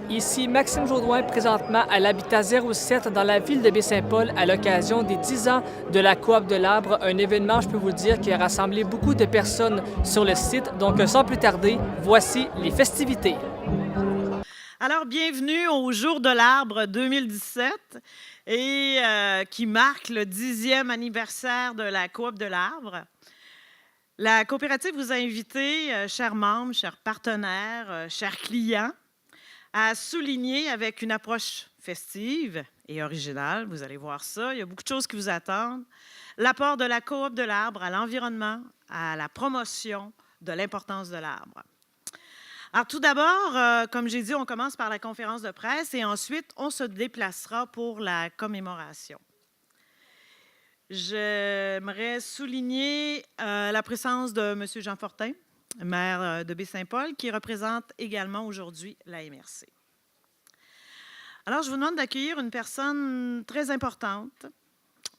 Ici Maxime Jodoin, présentement à l'Habitat 07 dans la ville de Baie-Saint-Paul à l'occasion des 10 ans de la Coop de l'Arbre, un événement, je peux vous dire, qui a rassemblé beaucoup de personnes sur le site. Donc, sans plus tarder, voici les festivités. Alors, bienvenue au Jour de l'Arbre 2017 et qui marque le 10e anniversaire de la Coop de l'Arbre. La coopérative vous a invité, chers membres, chers partenaires, chers clients, à souligner avec une approche festive et originale, vous allez voir ça, il y a beaucoup de choses qui vous attendent, l'apport de la Coop de l'Arbre à l'environnement, à la promotion de l'importance de l'arbre. Alors tout d'abord, comme j'ai dit, on commence par la conférence de presse et ensuite on se déplacera pour la commémoration. J'aimerais souligner la présence de M. Jean Fortin, maire de Baie-Saint-Paul, qui représente également aujourd'hui la MRC. Alors, je vous demande d'accueillir une personne très importante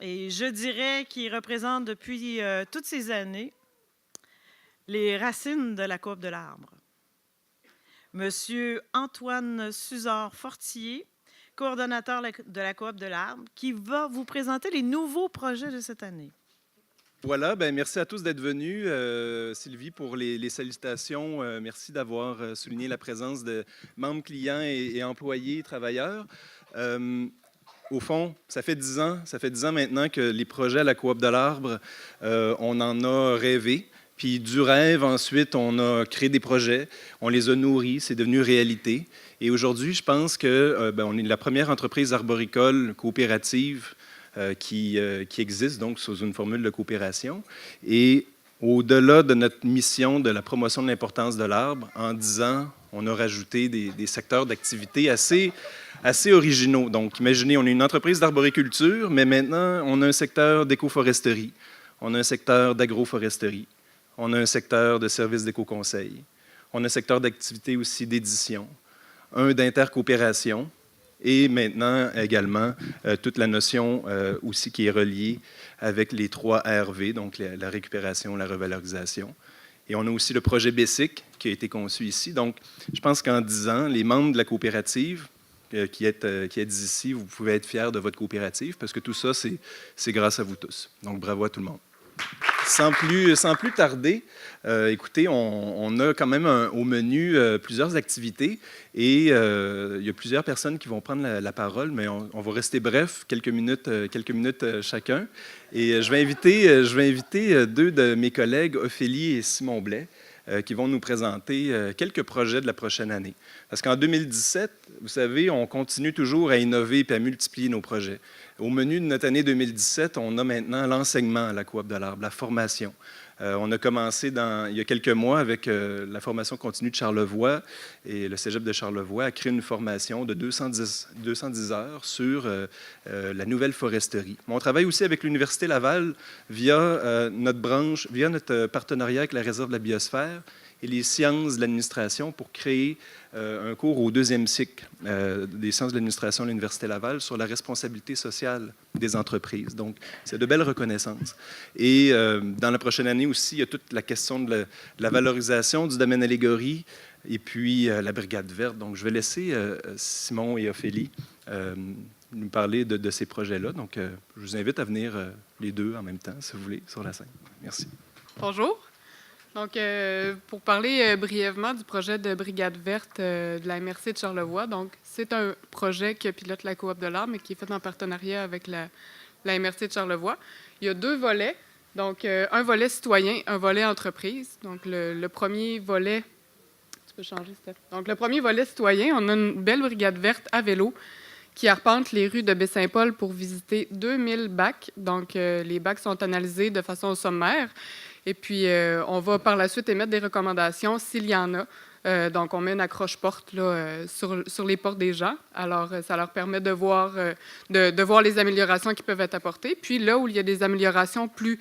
et je dirais qui représente depuis toutes ces années les racines de la Coop de l'Arbre. Monsieur Antoine Suzard-Fortier, coordonnateur de la Coop de l'Arbre, qui va vous présenter les nouveaux projets de cette année. Voilà, merci à tous d'être venus. Sylvie, pour les salutations, merci d'avoir souligné la présence de membres, clients et employés, travailleurs. Au fond, ça fait 10 ans maintenant que les projets à la Coop de l'Arbre, on en a rêvé. Puis du rêve, ensuite, on a créé des projets, on les a nourris, c'est devenu réalité. Et aujourd'hui, je pense que on est la première entreprise arboricole coopérative qui existe donc sous une formule de coopération. Et au-delà de notre mission de la promotion de l'importance de l'arbre, en 10 ans, on a rajouté des secteurs d'activité assez originaux. Donc, imaginez, on est une entreprise d'arboriculture, mais maintenant, on a un secteur d'écoforesterie, on a un secteur d'agroforesterie, on a un secteur de services d'éco-conseil, on a un secteur d'activité aussi d'édition, un d'intercoopération, et maintenant également toute la notion aussi qui est reliée avec les 3 RV, donc la récupération, la revalorisation. Et on a aussi le projet BESIC qui a été conçu ici. Donc, je pense qu'en 10 ans, les membres de la coopérative qui êtes ici, vous pouvez être fiers de votre coopérative parce que tout ça, c'est grâce à vous tous. Donc, bravo à tout le monde. Sans plus tarder, écoutez, on a quand même au menu plusieurs activités et il y a plusieurs personnes qui vont prendre la parole, mais on va rester bref, quelques minutes chacun. Et je vais inviter 2 de mes collègues, Ophélie et Simon Blais, qui vont nous présenter quelques projets de la prochaine année. Parce qu'en 2017, vous savez, on continue toujours à innover et à multiplier nos projets. Au menu de notre année 2017, on a maintenant l'enseignement à la Coop de l'Arbre, la formation. On a commencé il y a quelques mois avec la formation continue de Charlevoix et le Cégep de Charlevoix a créé une formation de 210 heures sur la nouvelle foresterie. Mais on travaille aussi avec l'Université Laval via notre partenariat avec la Réserve de la biosphère et les sciences de l'administration pour créer un cours au 2e cycle des sciences de l'administration de l'Université Laval sur la responsabilité sociale des entreprises. Donc, c'est de belles reconnaissances. Et dans la prochaine année aussi, il y a toute la question de la valorisation du domaine allégorie et puis la brigade verte. Donc, je vais laisser Simon et Ophélie nous parler de ces projets-là. Donc, je vous invite à venir les 2 en même temps, si vous voulez, sur la scène. Merci. Bonjour. Donc, pour parler brièvement du projet de Brigade verte de la MRC de Charlevoix, donc c'est un projet que pilote la Coop de l'Arbre, mais qui est fait en partenariat avec la MRC de Charlevoix. Il y a 2 volets, donc un volet citoyen, un volet entreprise. Donc, le premier volet, tu peux changer, Steph. Donc, le premier volet citoyen, on a une belle brigade verte à vélo qui arpente les rues de Baie-Saint-Paul pour visiter 2000 bacs. Donc, les bacs sont analysés de façon sommaire. Et puis, on va par la suite émettre des recommandations s'il y en a. Donc, on met une accroche-porte sur les portes des gens. Alors, ça leur permet de voir les améliorations qui peuvent être apportées. Puis là où il y a des améliorations plus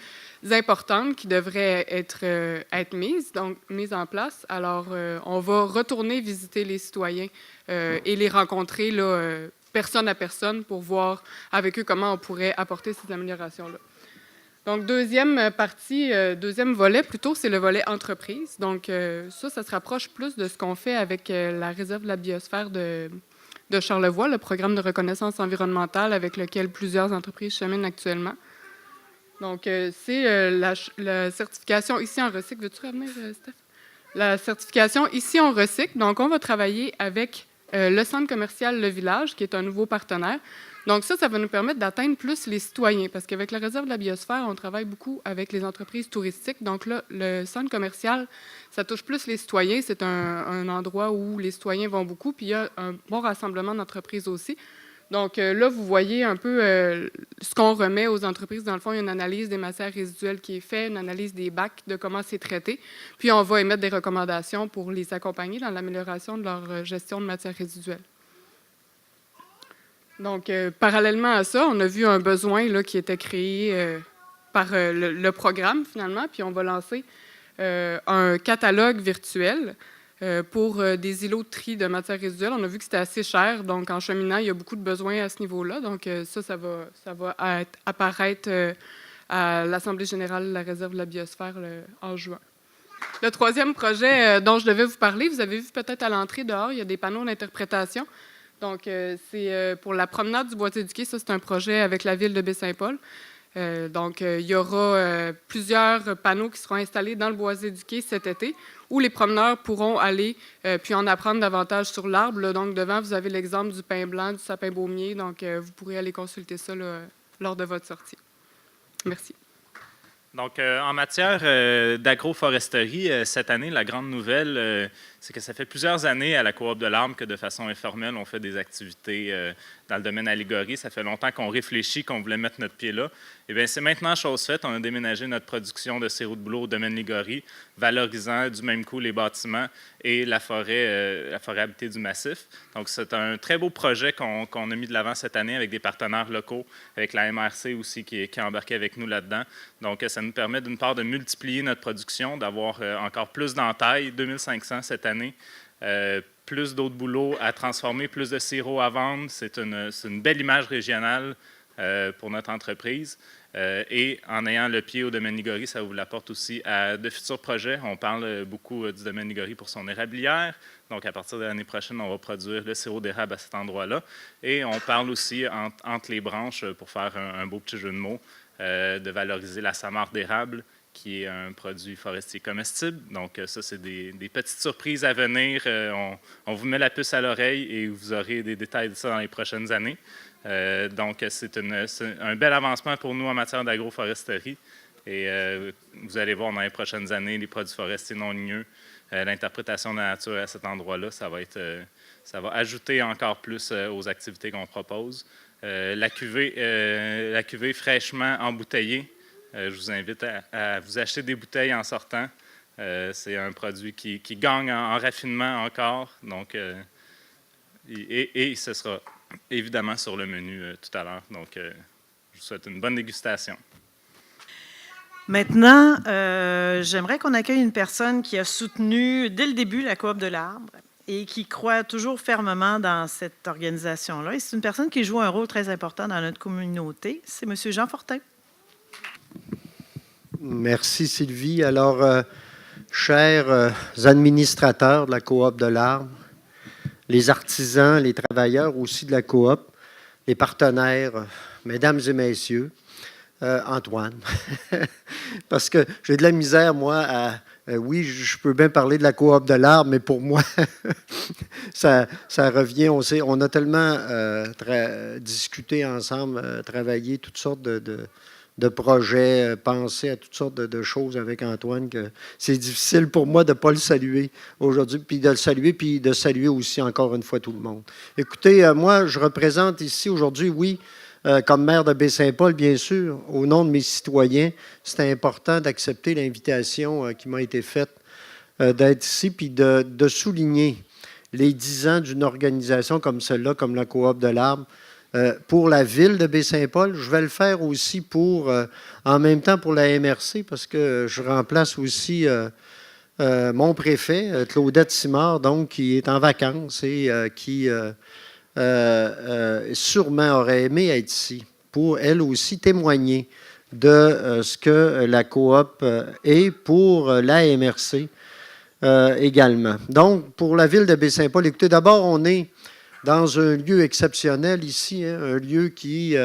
importantes qui devraient être mises en place, alors on va retourner visiter les citoyens et les rencontrer personne à personne pour voir avec eux comment on pourrait apporter ces améliorations-là. Donc, deuxième partie, deuxième volet plutôt, c'est le volet entreprise. Donc, ça se rapproche plus de ce qu'on fait avec la réserve de la biosphère de Charlevoix, le programme de reconnaissance environnementale avec lequel plusieurs entreprises cheminent actuellement. Donc, c'est la certification Ici on recycle. Veux-tu revenir, Steph? La certification Ici on recycle. Donc, on va travailler avec le centre commercial Le Village, qui est un nouveau partenaire. Donc, ça va nous permettre d'atteindre plus les citoyens, parce qu'avec la réserve de la biosphère, on travaille beaucoup avec les entreprises touristiques. Donc là, le centre commercial, ça touche plus les citoyens. C'est un endroit où les citoyens vont beaucoup, puis il y a un bon rassemblement d'entreprises aussi. Donc là, vous voyez un peu ce qu'on remet aux entreprises. Dans le fond, il y a une analyse des matières résiduelles qui est faite, une analyse des bacs, de comment c'est traité. Puis on va émettre des recommandations pour les accompagner dans l'amélioration de leur gestion de matières résiduelles. Donc, parallèlement à ça, on a vu un besoin là, qui était créé par le programme, finalement, puis on va lancer un catalogue virtuel pour des îlots de tri de matières résiduelles. On a vu que c'était assez cher, donc en cheminant, il y a beaucoup de besoins à ce niveau-là. Donc, ça va apparaître à l'Assemblée générale de la réserve de la biosphère en juin. Le troisième projet dont je devais vous parler, vous avez vu peut-être à l'entrée dehors, il y a des panneaux d'interprétation. Donc, c'est pour la promenade du Boîtier du Quai. Ça, c'est un projet avec la ville de Baie-Saint-Paul. Donc, il y aura plusieurs panneaux qui seront installés dans le Boisier du Quai cet été, où les promeneurs pourront aller puis en apprendre davantage sur l'arbre. Là. Donc, devant, vous avez l'exemple du pin blanc, du sapin baumier. Donc, vous pourrez aller consulter ça là, lors de votre sortie. Merci. Donc, en matière d'agroforesterie, cette année, la grande nouvelle, c'est que ça fait plusieurs années à la Coop de l'Arbre que de façon informelle, on fait des activités dans le domaine allégorie. Ça fait longtemps qu'on réfléchit, qu'on voulait mettre notre pied là. Eh bien, c'est maintenant chose faite. On a déménagé notre production de sirop de bouleau au domaine Ligorie, valorisant du même coup les bâtiments et la forêt habitée du massif. Donc, c'est un très beau projet qu'on a mis de l'avant cette année avec des partenaires locaux, avec la MRC aussi qui est embarquée avec nous là-dedans. Donc, ça nous permet d'une part de multiplier notre production, d'avoir encore plus d'entailles, 2500 cette année, plus d'autres boulots à transformer, plus de sirop à vendre. C'est une belle image régionale pour notre entreprise. Et en ayant le pied au domaine Ligorie, ça vous l'apporte aussi à de futurs projets. On parle beaucoup du domaine Ligorie pour son érablière. Donc, à partir de l'année prochaine, on va produire le sirop d'érable à cet endroit-là. Et on parle aussi entre les branches, pour faire un beau petit jeu de mots, de valoriser la samarre d'érable, qui est un produit forestier comestible. Donc, ça, c'est des petites surprises à venir. On vous met la puce à l'oreille et vous aurez des détails de ça dans les prochaines années. Donc, c'est un bel avancement pour nous en matière d'agroforesterie. Et vous allez voir dans les prochaines années les produits forestiers non ligneux, l'interprétation de la nature à cet endroit-là, ça va ajouter encore plus aux activités qu'on propose. La cuvée fraîchement embouteillée, je vous invite à vous acheter des bouteilles en sortant. C'est un produit qui gagne en raffinement encore. Donc, et ce sera évidemment sur le menu tout à l'heure. Donc, je vous souhaite une bonne dégustation. Maintenant, j'aimerais qu'on accueille une personne qui a soutenu dès le début la Coop de l'Arbre et qui croit toujours fermement dans cette organisation-là. Et c'est une personne qui joue un rôle très important dans notre communauté. C'est M. Jean Fortin. Merci, Sylvie. Alors, chers administrateurs de la Coop de l'Arbre, les artisans, les travailleurs aussi de la Coop, les partenaires, mesdames et messieurs, Antoine, parce que j'ai de la misère, moi, oui, je peux bien parler de la Coop de l'Arbre, mais pour moi, ça revient, on a tellement discuté ensemble, travaillé toutes sortes de projets, pensé à toutes sortes de choses avec Antoine, que c'est difficile pour moi de ne pas le saluer aujourd'hui, puis de le saluer, puis de saluer aussi encore une fois tout le monde. Écoutez, moi, je représente ici aujourd'hui, oui, comme maire de Baie-Saint-Paul, bien sûr, au nom de mes citoyens, c'est important d'accepter l'invitation qui m'a été faite d'être ici, puis de souligner les 10 ans d'une organisation comme celle-là, comme la Coop de l'Arbre, pour la ville de Baie-Saint-Paul. Je vais le faire aussi en même temps pour la MRC, parce que je remplace aussi mon préfet, Claudette Simard, donc, qui est en vacances et qui sûrement aurait aimé être ici pour, elle aussi, témoigner de ce que la coop est pour la MRC également. Donc, pour la ville de Baie-Saint-Paul, écoutez, d'abord, on est dans un lieu exceptionnel ici, hein, un lieu qui,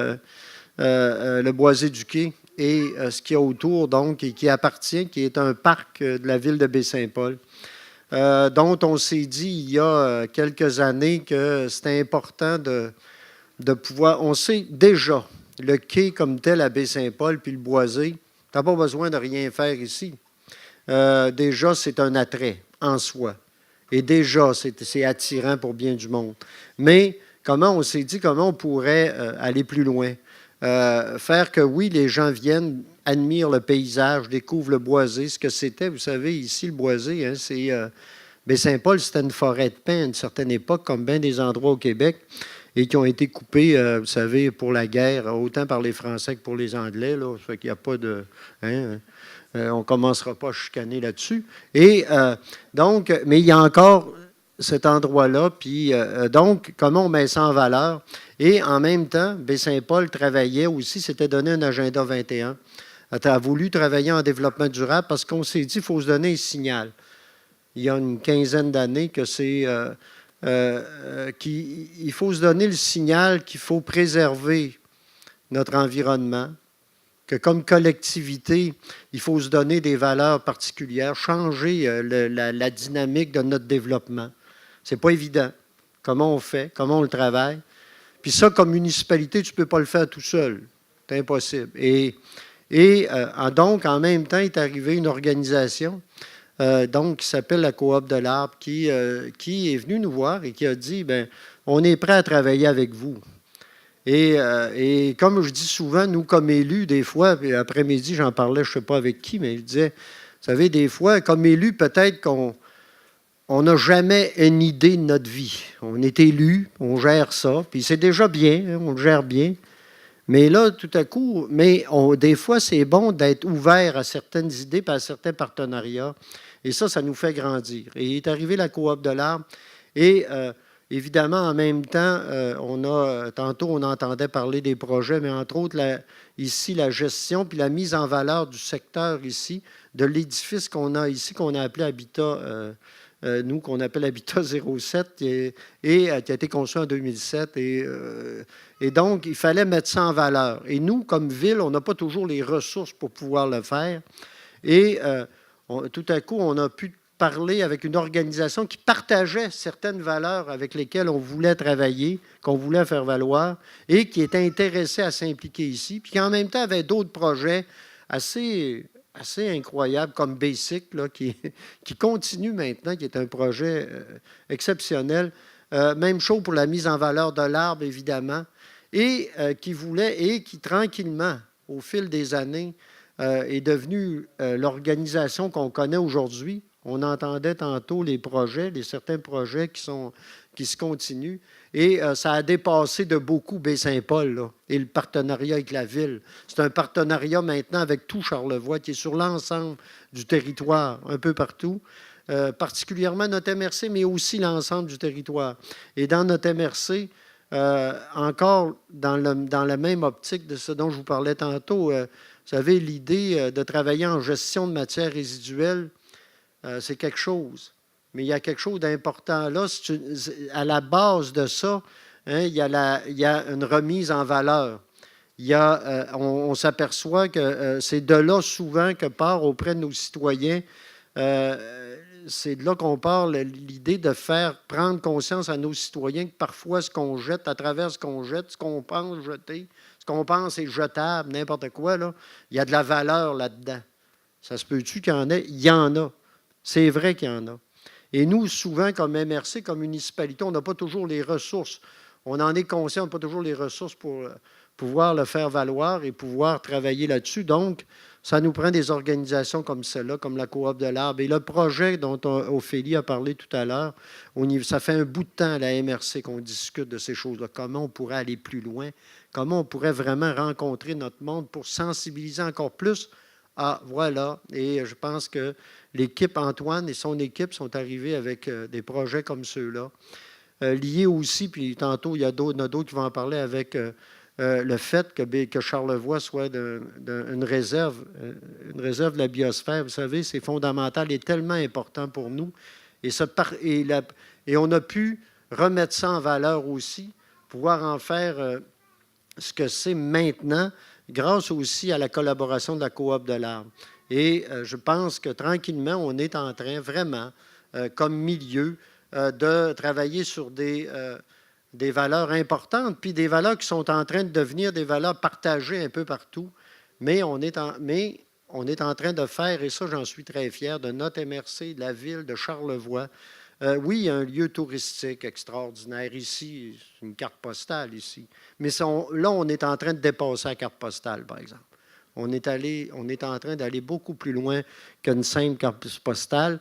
le Boisé du Quai, et ce qu'il y a autour, donc, et qui appartient, qui est un parc de la ville de Baie-Saint-Paul, dont on s'est dit il y a quelques années que c'était important de pouvoir... On sait déjà, le quai comme tel à Baie-Saint-Paul, puis le Boisé, tu n'as pas besoin de rien faire ici. Déjà, c'est un attrait en soi. Et déjà, c'est attirant pour bien du monde. Mais comment on s'est dit, comment on pourrait aller plus loin? Faire que, oui, les gens viennent, admirent le paysage, découvrent le Boisé, ce que c'était. Vous savez, ici, le Boisé, hein, c'est... Baie-Saint-Paul, c'était une forêt de pins à une certaine époque, comme bien des endroits au Québec, et qui ont été coupés, vous savez, pour la guerre, autant par les Français que pour les Anglais. Là, ça fait qu'il n'y a pas de... Hein, on ne commencera pas à chicaner là-dessus. Et donc, mais il y a encore cet endroit-là. Puis, donc, comment on met ça en valeur? Et en même temps, Baie-Saint-Paul travaillait aussi, s'était donné un agenda 21. Elle a voulu travailler en développement durable parce qu'on s'est dit qu'il faut se donner un signal. Il y a une quinzaine d'années que c'est... il faut se donner le signal qu'il faut préserver notre environnement, que comme collectivité, il faut se donner des valeurs particulières, changer la dynamique de notre développement. Ce n'est pas évident. Comment on fait, comment on le travaille. Puis ça, comme municipalité, tu ne peux pas le faire tout seul. C'est impossible. Et donc, en même temps, est arrivée une organisation donc, qui s'appelle la Coop de l'Arbre, qui est venue nous voir et qui a dit, bien, on est prêt à travailler avec vous. Et comme je dis souvent, nous, comme élus, des fois, puis après-midi, j'en parlais, je ne sais pas avec qui, mais je disais, vous savez, des fois, comme élus, peut-être qu'on n'a jamais une idée de notre vie. On est élu, on gère ça, puis c'est déjà bien, hein, on le gère bien. Mais là, tout à coup, des fois, c'est bon d'être ouvert à certaines idées et à certains partenariats. Et ça nous fait grandir. Et est arrivé la Coop de l'Arbre. Et évidemment, en même temps, tantôt, on entendait parler des projets, mais entre autres, ici, la gestion puis la mise en valeur du secteur ici, de l'édifice qu'on a ici, qu'on a appelé Habitat, nous, qu'on appelle Habitat 07, et qui a été conçu en 2007. Et donc, il fallait mettre ça en valeur. Et nous, comme ville, on n'a pas toujours les ressources pour pouvoir le faire. Et tout à coup, on a pu parler avec une organisation qui partageait certaines valeurs avec lesquelles on voulait travailler, qu'on voulait faire valoir, et qui était intéressée à s'impliquer ici, puis qui en même temps avait d'autres projets assez incroyables, comme Basic, là, qui continue maintenant, qui est un projet exceptionnel. Même chose pour la mise en valeur de l'arbre, évidemment, et qui tranquillement, au fil des années, est devenue l'organisation qu'on connaît aujourd'hui. On entendait tantôt certains projets qui se continuent. Et ça a dépassé de beaucoup Baie-Saint-Paul, là, et le partenariat avec la ville. C'est un partenariat maintenant avec tout Charlevoix, qui est sur l'ensemble du territoire, un peu partout, particulièrement notre MRC, mais aussi l'ensemble du territoire. Et dans notre MRC, encore dans la même optique de ce dont je vous parlais tantôt, vous savez, l'idée de travailler en gestion de matières résiduelles, c'est quelque chose. Mais il y a quelque chose d'important là. À la base de ça, hein, il y a une remise en valeur. On s'aperçoit que c'est de là souvent que part auprès de nos citoyens, c'est de là qu'on part l'idée de faire prendre conscience à nos citoyens que parfois ce qu'on jette, à travers ce qu'on jette, ce qu'on pense jeter, ce qu'on pense est jetable, n'importe quoi, là, il y a de la valeur là-dedans. Ça se peut-tu qu'il y en ait? Il y en a. C'est vrai qu'il y en a. Et nous, souvent, comme MRC, comme municipalité, on n'a pas toujours les ressources. On en est conscient, on n'a pas toujours les ressources pour pouvoir le faire valoir et pouvoir travailler là-dessus. Donc, ça nous prend des organisations comme celle-là, comme la Coop de l'Arbre. Et le projet dont Ophélie a parlé tout à l'heure, ça fait un bout de temps à la MRC qu'on discute de ces choses-là. Comment on pourrait aller plus loin? Comment on pourrait vraiment rencontrer notre monde pour sensibiliser encore plus? Ah, voilà. Et je pense que l'équipe Antoine et son équipe sont arrivés avec des projets comme ceux-là. Liés aussi, puis tantôt, il y en a d'autres qui vont en parler avec le fait que Charlevoix soit une réserve de la biosphère, vous savez, c'est fondamental et tellement important pour nous. Et on a pu remettre ça en valeur aussi, pouvoir en faire ce que c'est maintenant, grâce aussi à la collaboration de la Coop de l'Arbre. Et je pense que tranquillement, on est en train vraiment, comme milieu, de travailler sur des valeurs importantes, puis des valeurs qui sont en train de devenir des valeurs partagées un peu partout. Mais on est en train de faire, et ça j'en suis très fier, de notre MRC, de la ville de Charlevoix. Oui, il y a un lieu touristique extraordinaire ici, c'est une carte postale ici. Mais là, on est en train de dépasser la carte postale, par exemple. On est en train d'aller beaucoup plus loin qu'une simple carte postale.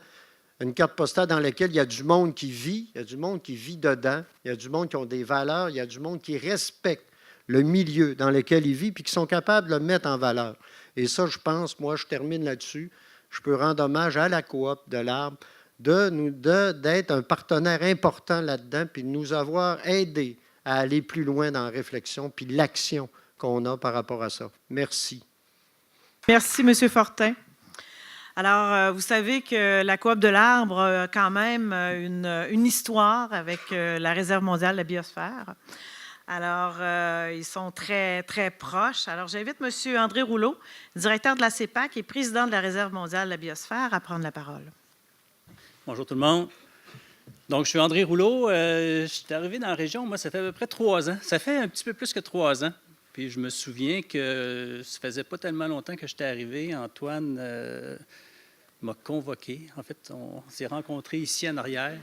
Une carte postale dans laquelle il y a du monde qui vit, il y a du monde qui vit dedans, il y a du monde qui ont des valeurs, il y a du monde qui respecte le milieu dans lequel il vit puis qui sont capables de le mettre en valeur. Et ça, je pense, moi, je termine là-dessus, je peux rendre hommage à la Coop de l'Arbre d'être un partenaire important là-dedans puis de nous avoir aidés à aller plus loin dans la réflexion puis l'action qu'on a par rapport à ça. Merci. Merci, M. Fortin. Alors, vous savez que la Coop de l'Arbre a quand même une histoire avec la Réserve mondiale de la biosphère. Alors, ils sont très, très proches. Alors, j'invite M. André Rouleau, directeur de la CEPAC et président de la Réserve mondiale de la biosphère, à prendre la parole. Bonjour tout le monde. Donc, je suis André Rouleau. Je suis arrivé dans la région, moi, ça fait à peu près 3 ans. Ça fait un petit peu plus que 3 ans. Puis, je me souviens que ça faisait pas tellement longtemps que j'étais arrivé. Antoine m'a convoqué. En fait, on s'est rencontrés ici en arrière.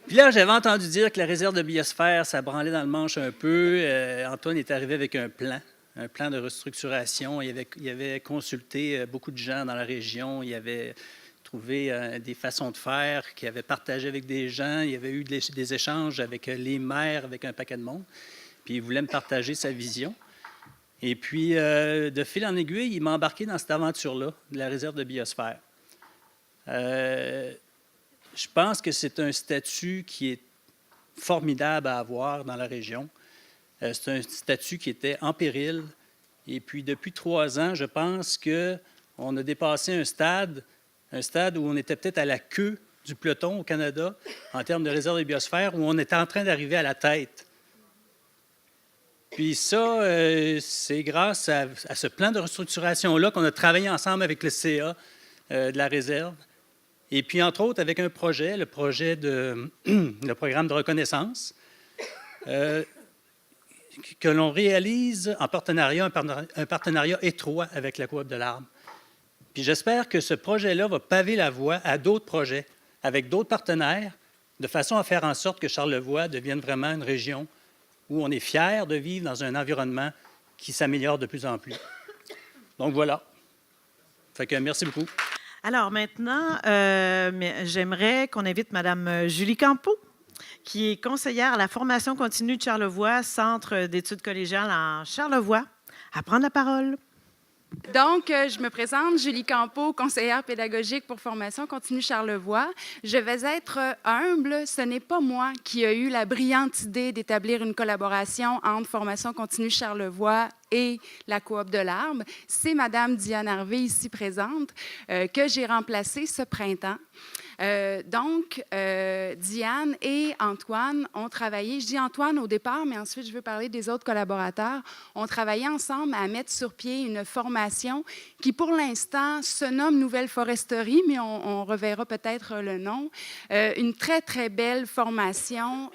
Puis là, j'avais entendu dire que la réserve de biosphère, ça branlait dans le manche un peu. Antoine est arrivé avec un plan de restructuration. Il avait consulté beaucoup de gens dans la région. Il avait trouvé des façons de faire qu'il avait partagé avec des gens. Il y avait eu des échanges avec les maires, avec un paquet de monde. Puis il voulait me partager sa vision. Et puis, de fil en aiguille, il m'a embarqué dans cette aventure-là, de la réserve de biosphère. Je pense que c'est un statut qui est formidable à avoir dans la région. C'est un statut qui était en péril. Et puis, depuis 3 ans, je pense qu'on a dépassé un stade où on était peut-être à la queue du peloton au Canada en termes de réserve de biosphère, où on était en train d'arriver à la tête. Puis ça, c'est grâce à ce plan de restructuration-là qu'on a travaillé ensemble avec le CA de la réserve. Et puis, entre autres, avec un projet, le programme de reconnaissance, que l'on réalise en partenariat, un partenariat étroit avec la Coop de l'Arbre. Puis j'espère que ce projet-là va paver la voie à d'autres projets, avec d'autres partenaires, de façon à faire en sorte que Charlevoix devienne vraiment une région où on est fier de vivre dans un environnement qui s'améliore de plus en plus. Donc voilà. Fait que merci beaucoup. Alors maintenant, j'aimerais qu'on invite Mme Julie Campeau, qui est conseillère à la formation continue de Charlevoix, Centre d'études collégiales en Charlevoix, à prendre la parole. Donc, je me présente, Julie Campeau, conseillère pédagogique pour formation continue Charlevoix. Je vais être humble. Ce n'est pas moi qui ai eu la brillante idée d'établir une collaboration entre formation continue Charlevoix et la Coop de l'Arbre. C'est Mme Diane Harvey, ici présente, que j'ai remplacée ce printemps. Donc, Diane et Antoine ont travaillé, je dis Antoine au départ, mais ensuite je veux parler des autres collaborateurs, ont travaillé ensemble à mettre sur pied une formation qui, pour l'instant, se nomme Nouvelle Foresterie, mais on reverra peut-être le nom. Une très, très belle formation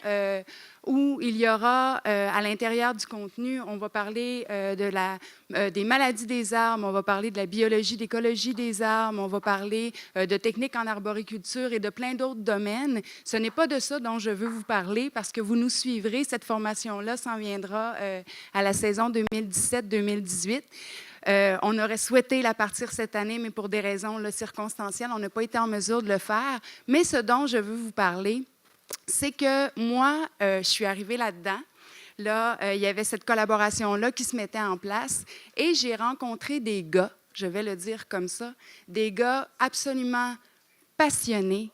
où il y aura, à l'intérieur du contenu, on va parler des maladies des arbres, on va parler de la biologie, l'écologie des arbres, on va parler de techniques en arboriculture et de plein d'autres domaines. Ce n'est pas de ça dont je veux vous parler parce que vous nous suivrez. Cette formation-là s'en viendra à la saison 2017-2018. On aurait souhaité la partir cette année, mais pour des raisons circonstancielles, on n'a pas été en mesure de le faire. Mais ce dont je veux vous parler, c'est que moi, je suis arrivée là-dedans. Là, il y avait cette collaboration-là qui se mettait en place et j'ai rencontré des gars, je vais le dire comme ça, des gars absolument passionnés,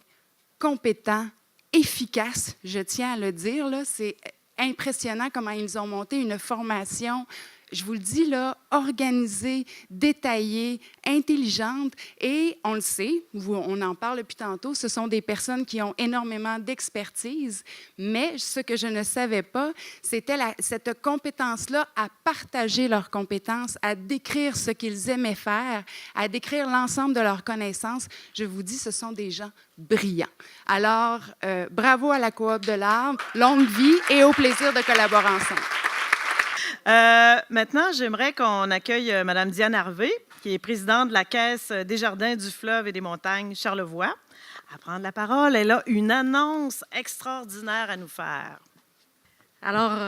compétents, efficaces, je tiens à le dire, là, c'est impressionnant comment ils ont monté une formation, je vous le dis là, organisée, détaillée, intelligente. Et on le sait, on en parle depuis tantôt, ce sont des personnes qui ont énormément d'expertise. Mais ce que je ne savais pas, c'était cette compétence-là à partager leurs compétences, à décrire ce qu'ils aimaient faire, à décrire l'ensemble de leurs connaissances. Je vous dis, ce sont des gens brillants. Alors, bravo à la Coop de l'Arbre, longue vie et au plaisir de collaborer ensemble. Maintenant, j'aimerais qu'on accueille Mme Diane Harvey, qui est présidente de la Caisse des Jardins du Fleuve et des Montagnes Charlevoix. À prendre la parole, elle a une annonce extraordinaire à nous faire. Alors,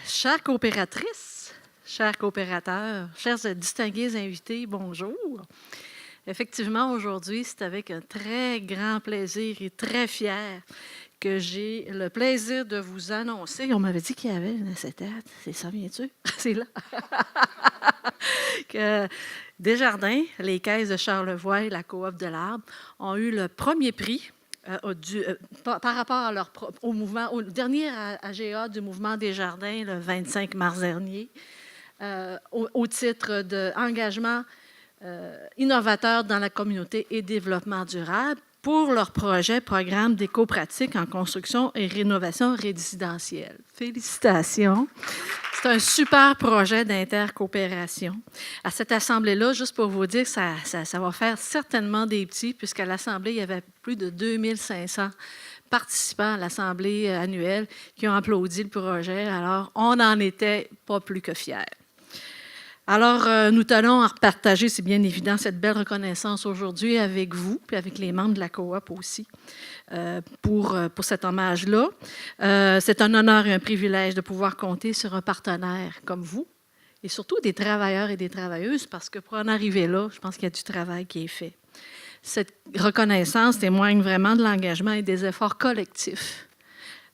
chères coopératrices, chers coopérateurs, chers distingués invités, bonjour. Effectivement, aujourd'hui, c'est avec un très grand plaisir et très fier que j'ai le plaisir de vous annoncer. On m'avait dit qu'il y avait une acétate. C'est ça, viens-tu? C'est là. Que Desjardins, les caisses de Charlevoix et la Coop de l'Arbre ont eu le premier prix par rapport à au mouvement, au dernier AGA du mouvement Desjardins, le 25 mars dernier, au titre d'engagement innovateur dans la communauté et développement durable pour leur programme d'éco-pratique en construction et rénovation résidentielle. Félicitations! C'est un super projet d'intercoopération. À cette assemblée-là, juste pour vous dire que ça va faire certainement des petits, puisqu'à l'assemblée, il y avait plus de 2500 participants à l'assemblée annuelle qui ont applaudi le projet. Alors, on n'en était pas plus que fiers. Alors, nous tenons à partager, c'est bien évident, cette belle reconnaissance aujourd'hui avec vous, puis avec les membres de la coop aussi, pour cet hommage-là. C'est un honneur et un privilège de pouvoir compter sur un partenaire comme vous, et surtout des travailleurs et des travailleuses, parce que pour en arriver là, je pense qu'il y a du travail qui est fait. Cette reconnaissance témoigne vraiment de l'engagement et des efforts collectifs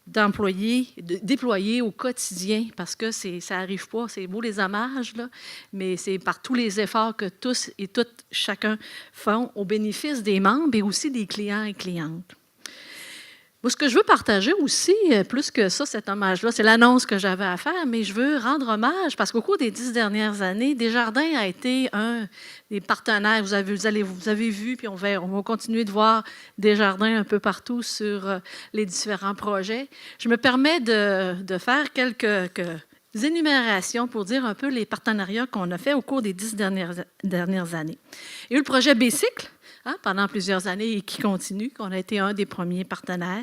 déployés au quotidien, parce que ça n'arrive pas, c'est beau les hommages, là, mais c'est par tous les efforts que tous et toutes, chacun font au bénéfice des membres et aussi des clients et clientes. Moi, ce que je veux partager aussi, plus que ça, cet hommage-là, c'est l'annonce que j'avais à faire, mais je veux rendre hommage parce qu'au cours des 10 dernières années, Desjardins a été un des partenaires. Vous avez vu, puis on va continuer de voir Desjardins un peu partout sur les différents projets. Je me permets de faire quelques énumérations pour dire un peu les partenariats qu'on a fait au cours des 10 dernières années. Il y a eu le projet Bicycle, pendant plusieurs années et qui continue, qu'on a été un des premiers partenaires.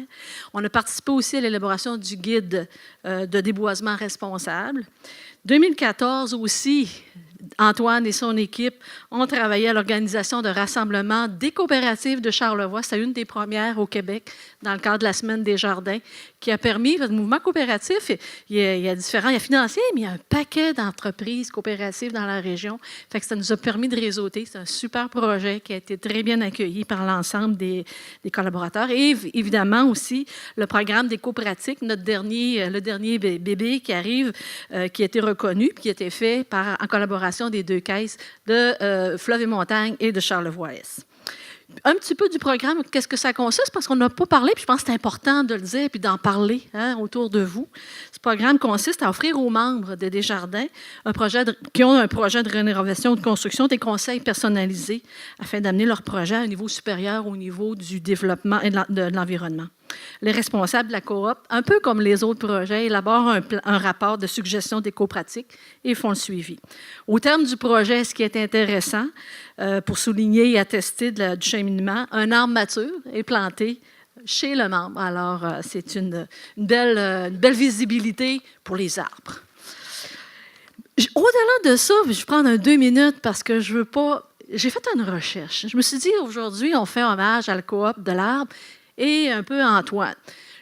On a participé aussi à l'élaboration du guide de déboisement responsable. 2014 aussi, Antoine et son équipe ont travaillé à l'organisation de rassemblements des coopératives de Charlevoix. C'est une des premières au Québec dans le cadre de la Semaine des Jardins qui a permis, le mouvement coopératif, il y a financier, mais il y a un paquet d'entreprises coopératives dans la région. Fait que ça nous a permis de réseauter. C'est un super projet qui a été très bien accueilli par l'ensemble des collaborateurs. Et évidemment aussi, le programme des coopératives, le dernier bébé qui arrive, qui a été reconnu, puis qui a été fait en collaboration des deux caisses de Fleuve et Montagne et de Charlevoix-Est. Un petit peu du programme, qu'est-ce que ça consiste? Parce qu'on n'a pas parlé, puis je pense que c'est important de le dire et d'en parler autour de vous. Ce programme consiste à offrir aux membres de Desjardins qui ont un projet de rénovation ou de construction des conseils personnalisés afin d'amener leur projet à un niveau supérieur au niveau du développement et de l'environnement. Les responsables de la coop, un peu comme les autres projets, élaborent un rapport de suggestion d'éco-pratique et font le suivi. Au terme du projet, ce qui est intéressant, pour souligner et attester du cheminement, un arbre mature est planté chez le membre. Alors, c'est une belle visibilité pour les arbres. Au-delà de ça, je vais prendre 2 minutes parce que je veux pas... J'ai fait une recherche. Je me suis dit, aujourd'hui, on fait hommage à la coop de l'Arbre et un peu à Antoine.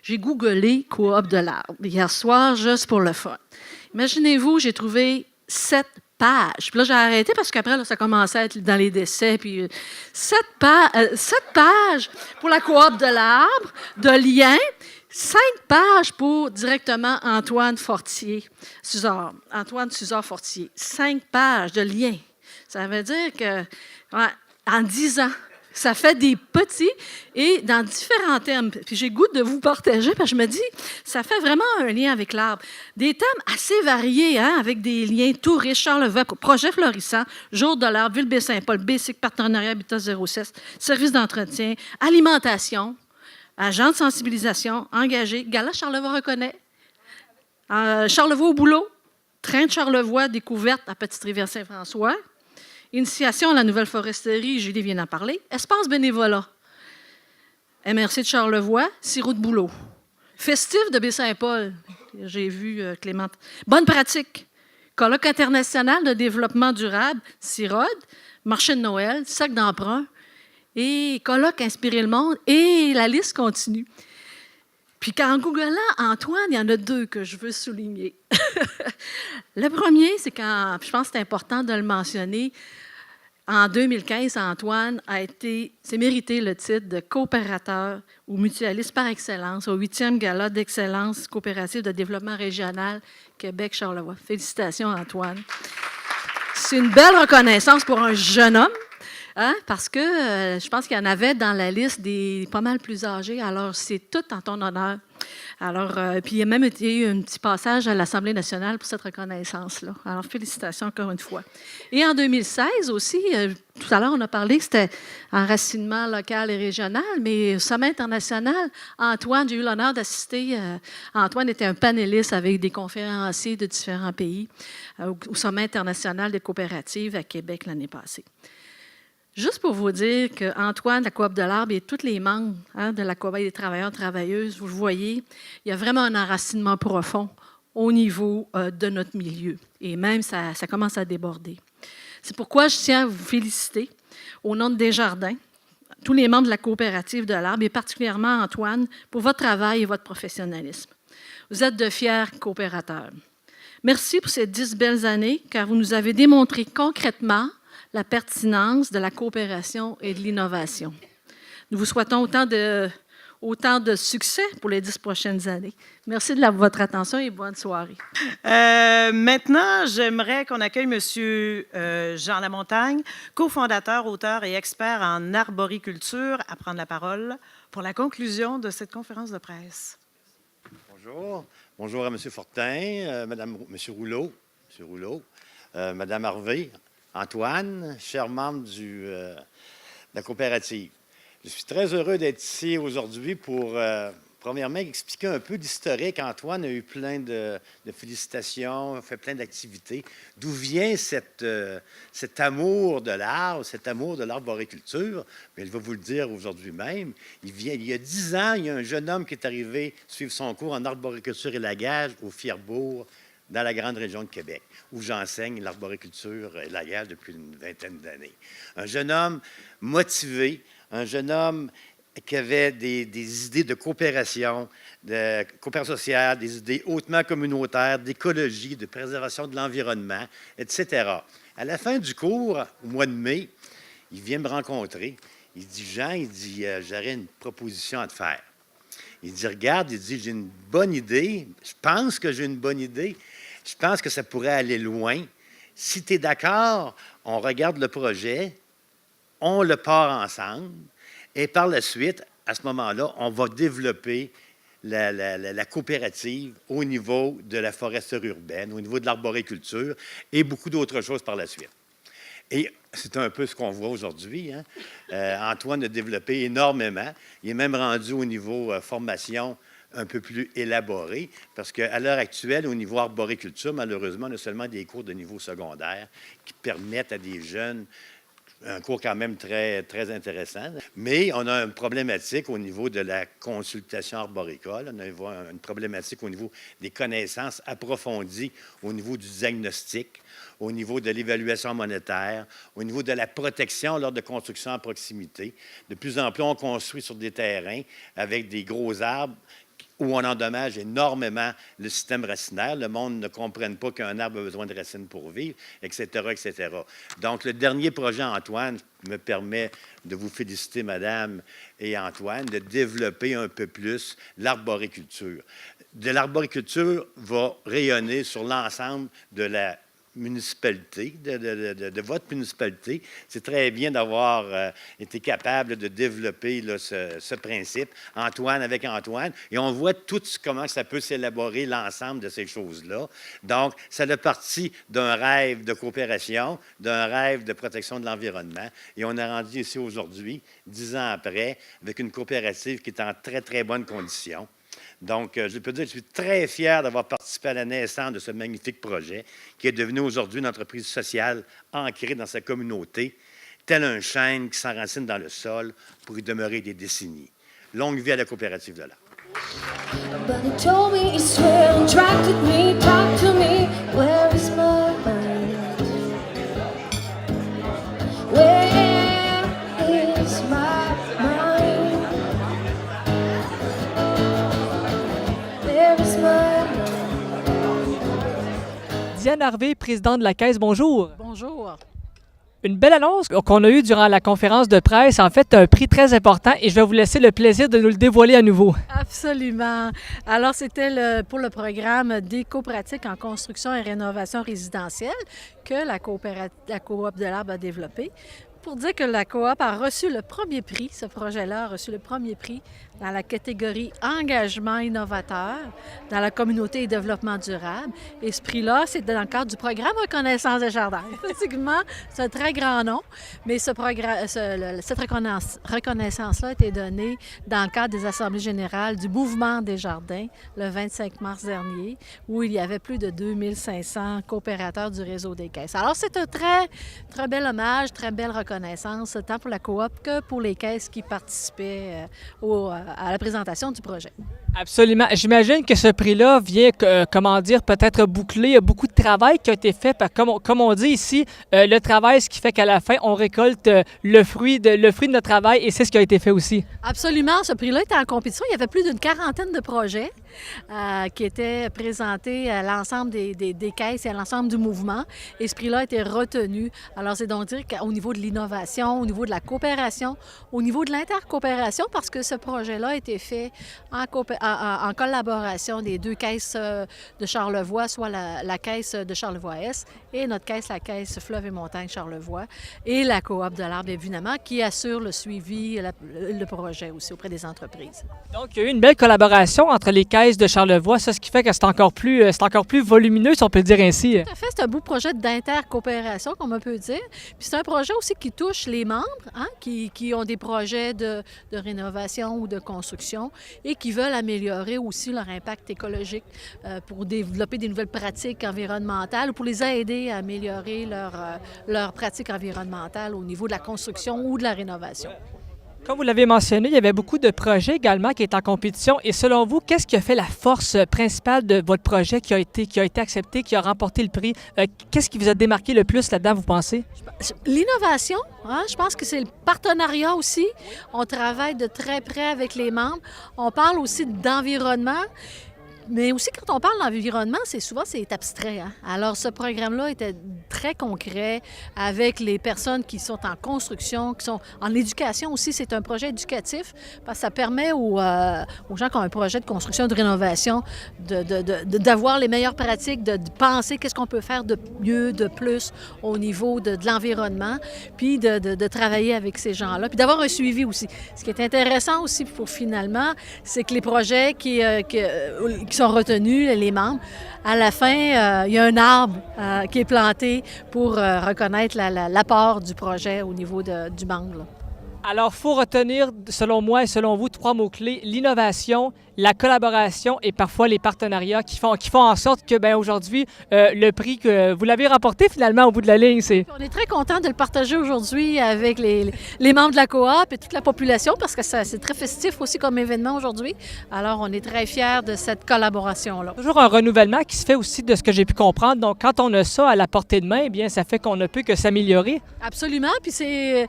J'ai googlé Coop de l'Arbre hier soir, juste pour le fun. Imaginez-vous, j'ai trouvé 7 pages. Puis là, j'ai arrêté parce qu'après, là, ça commençait à être dans les décès. Puis 7 pages pour la Coop de l'Arbre, de liens. 5 pages pour directement Antoine Suzard Fortier. 5 pages de liens. Ça veut dire que en 10 ans, Ça fait des petits et dans différents thèmes. Puis j'ai goût de vous partager parce que je me dis, ça fait vraiment un lien avec l'arbre. Des thèmes assez variés, hein, avec des liens tout riches. Charlevoix, projet florissant, Jour de l'arbre, Ville Baie-Saint-Paul, BSIC, Partenariat Habitat 06, service d'entretien, alimentation, agent de sensibilisation, engagé, Gala Charlevoix reconnaît, Charlevoix au boulot, train de Charlevoix, découverte à Petite-Rivière-Saint-François, initiation à la nouvelle foresterie, Julie vient d'en parler, espace bénévolat, MRC de Charlevoix, sirop de boulot, festif de Baie-Saint-Paul, j'ai vu Clément, bonne pratique, colloque international de développement durable, CIROD, marché de Noël, sac d'emprunt, et colloque Inspirer le monde, et la liste continue. Puis qu'en googlant Antoine, il y en a deux que je veux souligner. Le premier, c'est quand, je pense que c'est important de le mentionner, en 2015, Antoine s'est mérité le titre de coopérateur ou mutualiste par excellence au 8e Gala d'excellence coopérative de développement régional Québec-Charlevoix. Félicitations, Antoine. C'est une belle reconnaissance pour un jeune homme. Hein? Parce que je pense qu'il y en avait dans la liste des pas mal plus âgés. Alors, c'est tout en ton honneur. Alors, puis il y a même eu un petit passage à l'Assemblée nationale pour cette reconnaissance-là. Alors, félicitations encore une fois. Et en 2016 aussi, tout à l'heure, on a parlé que c'était enracinement local et régional, mais Sommet international, Antoine, j'ai eu l'honneur d'assister. Antoine était un panéliste avec des conférenciers de différents pays au Sommet international des coopératives à Québec l'année passée. Juste pour vous dire qu'Antoine, la Coop de l'Arbre et tous les membres de la Coop des travailleurs et travailleuses, vous le voyez, il y a vraiment un enracinement profond au niveau de notre milieu. Et même, ça commence à déborder. C'est pourquoi je tiens à vous féliciter au nom de Desjardins, tous les membres de la coopérative de l'Arbre, et particulièrement Antoine, pour votre travail et votre professionnalisme. Vous êtes de fiers coopérateurs. Merci pour ces 10 belles années, car vous nous avez démontré concrètement la pertinence de la coopération et de l'innovation. Nous vous souhaitons autant de succès pour les 10 prochaines années. Merci de votre attention et bonne soirée. Maintenant, j'aimerais qu'on accueille M. Jean Lamontagne, cofondateur, auteur et expert en arboriculture, à prendre la parole pour la conclusion de cette conférence de presse. Bonjour. Bonjour à M. Fortin, M. Rouleau, Mme Harvey, Antoine, cher membre de la coopérative. Je suis très heureux d'être ici aujourd'hui pour, premièrement, expliquer un peu d'historique. Antoine a eu plein de félicitations, fait plein d'activités. D'où vient cet amour de l'arbre, cet amour de l'arboriculture? Bien, il va vous le dire aujourd'hui même. Il y a 10 ans, il y a un jeune homme qui est arrivé suivre son cours en arboriculture et lagage au Fierbourg, dans la grande région de Québec, où j'enseigne l'arboriculture et l'alliage depuis une vingtaine d'années. Un jeune homme motivé, un jeune homme qui avait des idées de coopération sociale, des idées hautement communautaires, d'écologie, de préservation de l'environnement, etc. À la fin du cours, au mois de mai, il vient me rencontrer. Il dit, Jean, j'aurais une proposition à te faire. Il dit, regarde, j'ai une bonne idée. Je pense que j'ai une bonne idée. Je pense que ça pourrait aller loin. Si tu es d'accord, on regarde le projet, on le part ensemble, et par la suite, à ce moment-là, on va développer la coopérative au niveau de la foresterie urbaine, au niveau de l'arboriculture et beaucoup d'autres choses par la suite. Et c'est un peu ce qu'on voit aujourd'hui. Hein? Antoine a développé énormément. Il est même rendu au niveau formation un peu plus élaboré, parce qu'à l'heure actuelle, au niveau arboriculture, malheureusement, on a seulement des cours de niveau secondaire qui permettent à des jeunes un cours quand même très, très intéressant. Mais on a une problématique au niveau de la consultation arboricole. On a une problématique au niveau des connaissances approfondies, au niveau du diagnostic, au niveau de l'évaluation monétaire, au niveau de la protection lors de construction à proximité. De plus en plus, on construit sur des terrains avec des gros arbres où on endommage énormément le système racinaire. Le monde ne comprenne pas qu'un arbre a besoin de racines pour vivre, etc., etc. Donc, le dernier projet, Antoine, me permet de vous féliciter, Madame et Antoine, de développer un peu plus l'arboriculture. L'arboriculture va rayonner sur l'ensemble de la municipalité, de votre municipalité. C'est très bien d'avoir été capable de développer là, ce principe, Antoine avec Antoine, et on voit tout comment ça peut s'élaborer, l'ensemble de ces choses-là. Donc, ça a parti d'un rêve de coopération, d'un rêve de protection de l'environnement, et on est rendu ici aujourd'hui, 10 ans après, avec une coopérative qui est en très, très bonne condition. Donc, je peux dire que je suis très fier d'avoir participé à la naissance de ce magnifique projet qui est devenu aujourd'hui une entreprise sociale ancrée dans sa communauté, tel un chêne qui s'enracine dans le sol pour y demeurer des décennies. Longue vie à la coopérative de l'art. Diane Harvey, présidente de la Caisse, bonjour. Bonjour. Une belle annonce qu'on a eue durant la conférence de presse, en fait, un prix très important et je vais vous laisser le plaisir de nous le dévoiler à nouveau. Absolument. Alors, c'était pour le programme d'éco-pratique en construction et rénovation résidentielle que la Coop de l'Arbre a développé. Pour dire que la Coop a reçu le premier prix, ce projet-là a reçu le premier prix dans la catégorie engagement innovateur dans la communauté et développement durable. Et ce prix-là, c'est dans le cadre du programme Reconnaissance des jardins. Effectivement, c'est un très grand nom, mais cette reconnaissance-là a été donnée dans le cadre des assemblées générales du Mouvement des jardins le 25 mars dernier, où il y avait plus de 2500 coopérateurs du réseau des caisses. Alors, c'est un très, très bel hommage, très belle reconnaissance, tant pour la Coop que pour les caisses qui participaient à la présentation du projet. Absolument. J'imagine que ce prix-là vient, comment dire, peut-être boucler. Il y a beaucoup de travail qui a été fait. Comme on dit ici, le travail, ce qui fait qu'à la fin, on récolte le fruit de notre travail et c'est ce qui a été fait aussi. Absolument. Ce prix-là était en compétition. Il y avait plus d'une quarantaine de projets qui étaient présentés à l'ensemble des caisses et à l'ensemble du mouvement. Et ce prix-là a été retenu. Alors, c'est donc dire qu'au niveau de l'innovation, au niveau de la coopération, au niveau de l'intercoopération, parce que ce projet-là a été fait en collaboration des deux caisses de Charlevoix, soit la caisse de Charlevoix-Est et notre caisse, la caisse Fleuve et Montagne Charlevoix, et la Coop de l'Arbre, évidemment, qui assure le suivi, le projet aussi auprès des entreprises. Donc, il y a eu une belle collaboration entre les caisses de Charlevoix, ça, ce qui fait que c'est encore plus volumineux, si on peut le dire ainsi. Tout à fait, c'est un beau projet d'intercoopération, comme on peut dire. Puis c'est un projet aussi qui touche les membres, qui ont des projets de rénovation ou de construction et qui veulent améliorer aussi leur impact écologique pour développer des nouvelles pratiques environnementales ou pour les aider à améliorer leurs pratiques environnementales au niveau de la construction ou de la rénovation. Comme vous l'avez mentionné, il y avait beaucoup de projets également qui étaient en compétition. Et selon vous, qu'est-ce qui a fait la force principale de votre projet qui a été accepté, qui a remporté le prix? Qu'est-ce qui vous a démarqué le plus là-dedans, vous pensez? L'innovation, je pense que c'est le partenariat aussi. On travaille de très près avec les membres. On parle aussi d'environnement. Mais aussi, quand on parle d'environnement, c'est abstrait. Alors, ce programme-là était très concret avec les personnes qui sont en construction, qui sont en éducation aussi. C'est un projet éducatif parce que ça permet aux gens qui ont un projet de construction, de rénovation, d'avoir les meilleures pratiques, de penser qu'est-ce qu'on peut faire de mieux, de plus au niveau de l'environnement, puis de travailler avec ces gens-là, puis d'avoir un suivi aussi. Ce qui est intéressant aussi pour finalement, c'est que les projets qui sont retenus, les membres, à la fin, il y a un arbre qui est planté pour reconnaître l'apport du projet au niveau du membre. Alors, il faut retenir, selon moi et selon vous, 3 mots-clés: l'innovation, la collaboration et parfois les partenariats qui font en sorte que, aujourd'hui, le prix que vous l'avez remporté finalement au bout de la ligne, c'est... On est très content de le partager aujourd'hui avec les membres de la Coop et toute la population parce que c'est très festif aussi comme événement aujourd'hui. Alors, on est très fiers de cette collaboration-là. Toujours un renouvellement qui se fait aussi de ce que j'ai pu comprendre. Donc, quand on a ça à la portée de main, eh bien, ça fait qu'on ne peut que s'améliorer. Absolument. Puis c'est,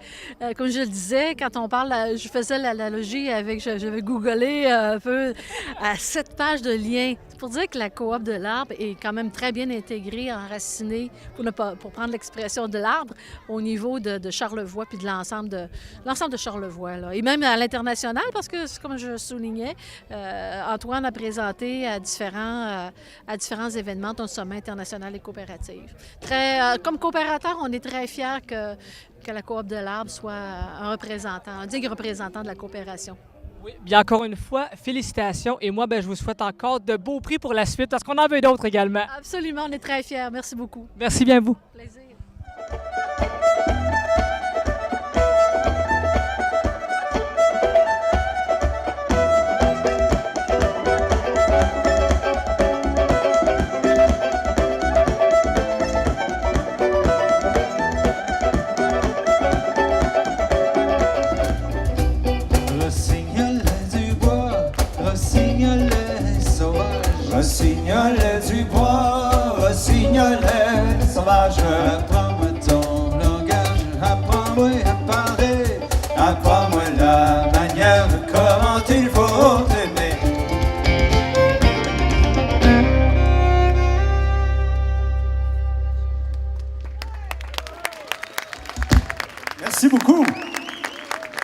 comme je le disais, disais, quand on parle, je faisais l'analogie avec, j'avais googlé un peu à 7 pages de liens. C'est pour dire que la coop de l'arbre est quand même très bien intégrée, enracinée, pour prendre l'expression de l'arbre, au niveau de Charlevoix puis de l'ensemble de Charlevoix. Là. Et même à l'international, parce que, comme je soulignais, Antoine a présenté à différents événements dont le sommet international et coopératif. Comme coopérateur, on est très fiers que la coop de l'arbre soit un digne représentant de la coopération. Oui, bien encore une fois, félicitations. Et moi, je vous souhaite encore de beaux prix pour la suite, parce qu'on en veut d'autres également. Absolument, on est très fiers. Merci beaucoup. Merci bien vous. Plaisir. Rossignolet du bois, rossignolet sauvage.